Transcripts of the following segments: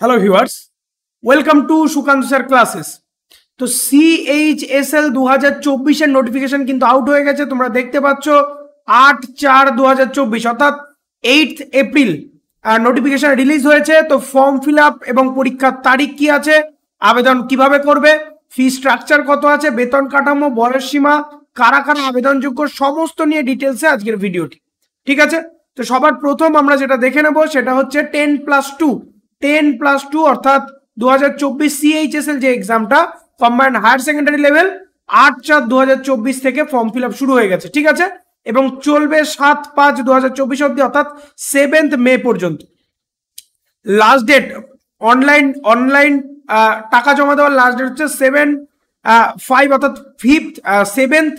Hello viewers, welcome to Sukanta sir classes. তো CHSL 2024 এর notification কিন্তু আউট হয়ে গেছে। তোমরা দেখতে পাচ্ছ 8/4/2024 অর্থাৎ 8th এপ্রিল নোটিফিকেশন রিলিজ হয়েছে। তো ফর্ম ফিল আপ এবং পরীক্ষার তারিখ কি আছে, আবেদন কিভাবে করবে, ফি স্ট্রাকচার কত আছে, বেতন কাঠামো, বয়স সীমা, কারা কারা আবেদনযোগ্য, সমস্ত নিয়ে ডিটেলসে আজকের ভিডিওটি। ঠিক আছে, তো সবার প্রথম আমরা যেটা দেখে নেব সেটা হচ্ছে 10+2 অর্থাৎ 2024 CHSL যে এক্সামটা কম্বাইন্ড হায়ার সেকেন্ডারি লেভেল 8/4/2024 থেকে ফর্ম ফিল আপ শুরু হয়ে গেছে। ঠিক আছে, এবং চলবে 7/5/2024 অব্দি অর্থাৎ 7th মে পর্যন্ত। লাস্ট ডেট অনলাইন টাকা জমা দেওয়ার লাস্ট ডেট হচ্ছে 7/5 অর্থাৎ 7th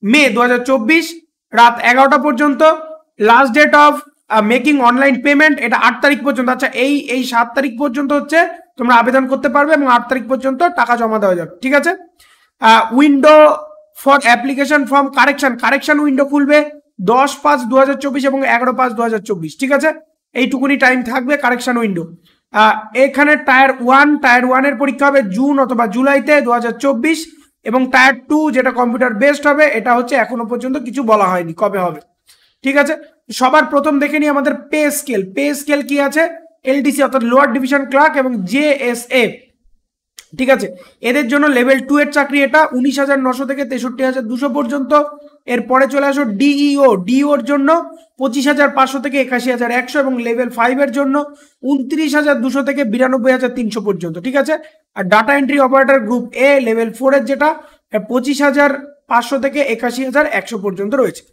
মে 2024 রাত 11টা পর্যন্ত। Last date of making online payment এটা 8 তারিখ পর্যন্ত। আচ্ছা, এই 7 তারিখ পর্যন্ত হচ্ছে তোমরা আবেদন করতে পারবে এবং 8 তারিখ পর্যন্ত টাকা জমা দেওয়া যাবে। ঠিক আছে, window for application form correction window খুলবে 10/5/2024 এবং 11/5/2024। ঠিক আছে, এইটুকুনি টাইম থাকবে কারেকশন উইন্ডো। এখানে টায়ার 1 এর পরীক্ষা হবে জুন অথবা জুলাইতে 2024 এবং টায়ার 2 যেটা কম্পিউটার বেসড হবে এটা হচ্ছে এখনো পর্যন্ত কিছু বলা হয়নি কবে হবে। ঠিক আছে, সবার প্রথম দেখে নিই আমাদের পে স্কেল কি আছে। LDC অর্থাৎ লোয়ার ডিভিশন ক্লার্ক এবং JSA, ঠিক আছে, এদের জন্য লেভেল 2 এর চাকরি এটা 19,900 থেকে 63,200 পর্যন্ত। এরপরে চলে আসো DEO এর জন্য 25,500 থেকে 81,100 এবং লেভেল 5 এর জন্য 29,200 থেকে 92,300 পর্যন্ত। ঠিক আছে, আর data entry operator group A level 4 এর যেটা 25,500 থেকে 81,100 পর্যন্ত রয়েছে।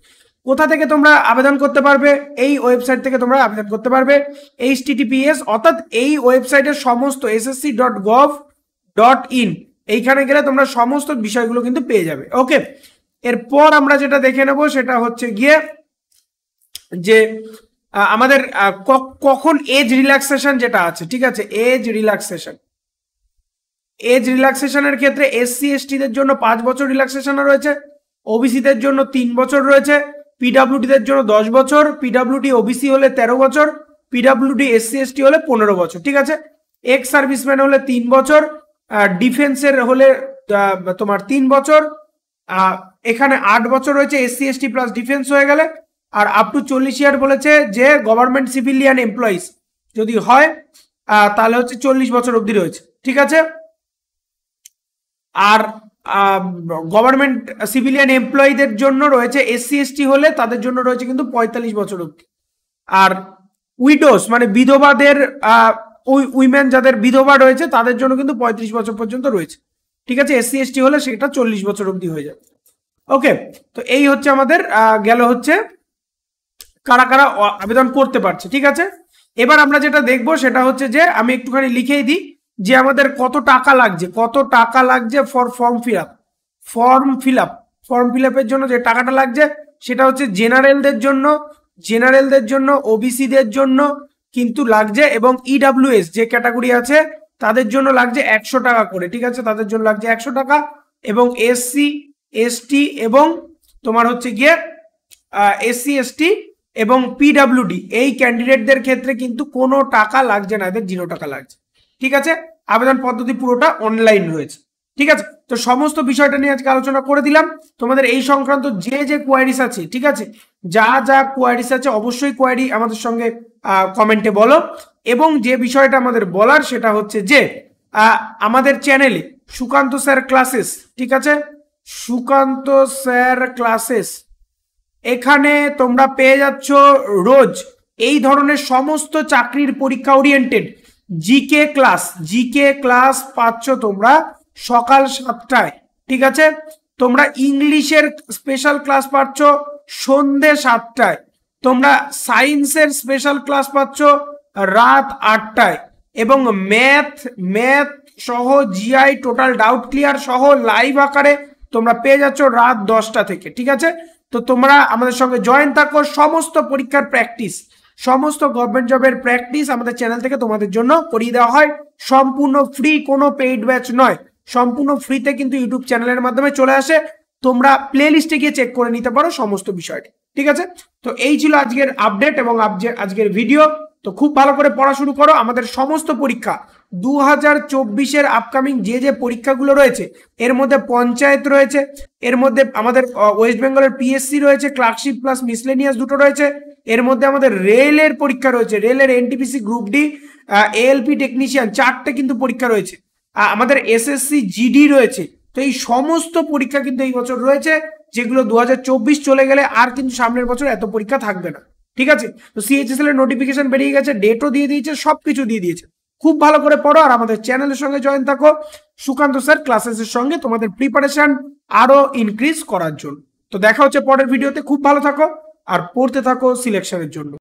কোথা থেকে তোমরা আবেদন করতে পারবে? এই ওয়েবসাইট থেকে তোমরা আবেদন করতে পারবে। HTTPS অর্থাৎ এই ওয়েবসাইটের সমস্ত ssc.gov.in এইখানে গেলে তোমরা সমস্ত বিষয়গুলো কিন্তু পেয়ে যাবে। ওকে, এরপর আমরা যেটা দেখে নেব সেটা হচ্ছে গিয়ে যে আমাদের কখন এজ রিল্যাক্সেশন যেটা আছে। ঠিক আছে, এজ রিল্যাক্সেশনের ক্ষেত্রে SC ST দের জন্য 5 বছর রিল্যাক্সেশন রয়েছে, OBC দের জন্য 3 বছর রয়েছে, PWD দের জন্য 10 বছর, PWD OBC হলে 13 বছর, PWD SC ST হলে 15 বছর। ঠিক আছে, এক্স সার্ভিসম্যান হলে 3 বছর, ডিফেন্সের হলে তোমার 3 বছর, এখানে 8 বছর রয়েছে SC ST প্লাস ডিফেন্স হয়ে গেলে। আর আপ টু 40 ইয়ার বলেছে যে গভর্নমেন্ট সিভিলিয়ান এমপ্লয়িজ যদি হয় তাহলে হচ্ছে 40 বছর অবধি রয়েছে। ঠিক আছে, আর গভর্নমেন্ট সিভিলিয়ান এমপ্লয়ীদের জন্য রয়েছে SC ST হলে তাদের জন্য রয়েছে কিন্তু 45 বছর অবধি। আর উইডোস মানে বিধবাদের উইমেন যাদের বিধবা রয়েছে তাদের জন্য কিন্তু 35 বছর পর্যন্ত রয়েছে। ঠিক আছে, SC ST হলে সেটা 40 বছর অবধি হয়ে যাবে। ওকে, তো এই হচ্ছে আমাদের গেল হচ্ছে কারা কারা আবেদন করতে পারছে। ঠিক আছে, এবার আমরা যেটা দেখবো সেটা হচ্ছে যে আমি একটুখানি লিখেই দিই যে আমাদের কত টাকা লাগছে ফর ফর্ম ফিল আপের জন্য যে টাকাটা লাগছে সেটা হচ্ছে জেনারেলদের জন্য OBC-দের জন্য কিন্তু লাগছে এবং EWS যে ক্যাটাগরি আছে তাদের জন্য লাগছে 100 টাকা করে। ঠিক আছে, তাদের জন্য লাগছে 100 টাকা এবং SC ST এবং তোমার হচ্ছে গিয়ে SC ST এবং PWD এই ক্যান্ডিডেটদের ক্ষেত্রে কিন্তু কোনো টাকা লাগছে না, এদের 0 টাকা লাগছে। ঠিক আছে, আবেদন পদ্ধতি পুরোটা অনলাইন রয়েছে। ঠিক আছে, তো সমস্ত বিষয়টা নিয়ে আজকে আলোচনা করে দিলাম। তোমাদের এই সংক্রান্ত যে কোয়ারিস আছে, ঠিক আছে, যা কোয়ারিস আছে অবশ্যই কোয়ারি আমাদের সঙ্গে কমেন্টে বলো। এবং যে বিষয়টা আমাদের বলার সেটা হচ্ছে যে আমাদের চ্যানেলে সুকান্ত স্যার ক্লাসেস, ঠিক আছে, সুকান্ত স্যার ক্লাসেস এখানে তোমরা পেয়ে যাচ্ছ রোজ এই ধরনের সমস্ত চাকরির পরীক্ষা ওরিয়েন্টেড জিকে ক্লাস পাচ্ছ তোমরা সকাল 7টায়। ঠিক আছে, তোমরা ইংলিশের স্পেশাল ক্লাস পাচ্ছ সন্ধে 7টায়, তোমরা সায়েন্সের স্পেশাল ক্লাস পাচ্ছ রাত 8টায় এবং ম্যাথ সহ GI টোটাল ডাউট ক্লিয়ার সহ লাইভ আকারে তোমরা পেয়ে যাচ্ছ রাত 10টা থেকে। ঠিক আছে, তো তোমরা আমাদের সঙ্গে জয়েন থাকো। সমস্ত পরীক্ষার প্র্যাকটিস, সমস্ত গভর্নমেন্ট জবের প্র্যাকটিস আমাদের চ্যানেল থেকে তোমাদের জন্য করিয়ে দেওয়া হয়, সম্পূর্ণ ফ্রি, কোনো পেইড ব্যাচ নয়, সম্পূর্ণ ফ্রিতে কিন্তু ইউটিউব চ্যানেলের মাধ্যমে চলে আসে। তোমরা প্লে লিস্টে গিয়ে চেক করে নিতে পারো সমস্ত বিষয়টি। ঠিক আছে, তো এই ছিল আজকের আপডেট এবং আজকের ভিডিও। তো খুব ভালো করে পড়া শুরু করো। আমাদের সমস্ত পরীক্ষা 2024-এর আপকামিং যে পরীক্ষাগুলো রয়েছে, এর মধ্যে পঞ্চায়েত রয়েছে, এর মধ্যে আমাদের ওয়েস্ট বেঙ্গলের পিএসসি রয়েছে, ক্লার্কশিপ প্লাস মিসলেনিয়াস দুটো রয়েছে, এর মধ্যে আমাদের রেলের পরীক্ষা রয়েছে, রেলের NTPC group D, ALP technician, 4টে কিন্তু পরীক্ষা রয়েছে, আমাদের এসএসসি জিডি রয়েছে। তো এই সমস্ত পরীক্ষা কিন্তু এই বছর রয়েছে, যেগুলো 2024 চলে গেলে আর কিন্তু সামনের বছর এত পরীক্ষা থাকবে না। ঠিক আছে, তো সিএইচএসএল এর নোটিফিকেশন বেরিয়ে গেছে, ডেটও দিয়ে দিয়েছে, সবকিছু দিয়ে দিয়েছে। খুব ভালো করে পড়ো আর আমাদের চ্যানেলের সঙ্গে জয়েন থাকো সুকান্ত স্যার ক্লাসেসের সঙ্গে, তোমাদের প্রিপারেশন আরো ইনক্রিজ করার জন্য। তো দেখা হচ্ছে পরের ভিডিওতে, খুব ভালো থাকো আর পড়তে থাকো সিলেকশনের জন্য।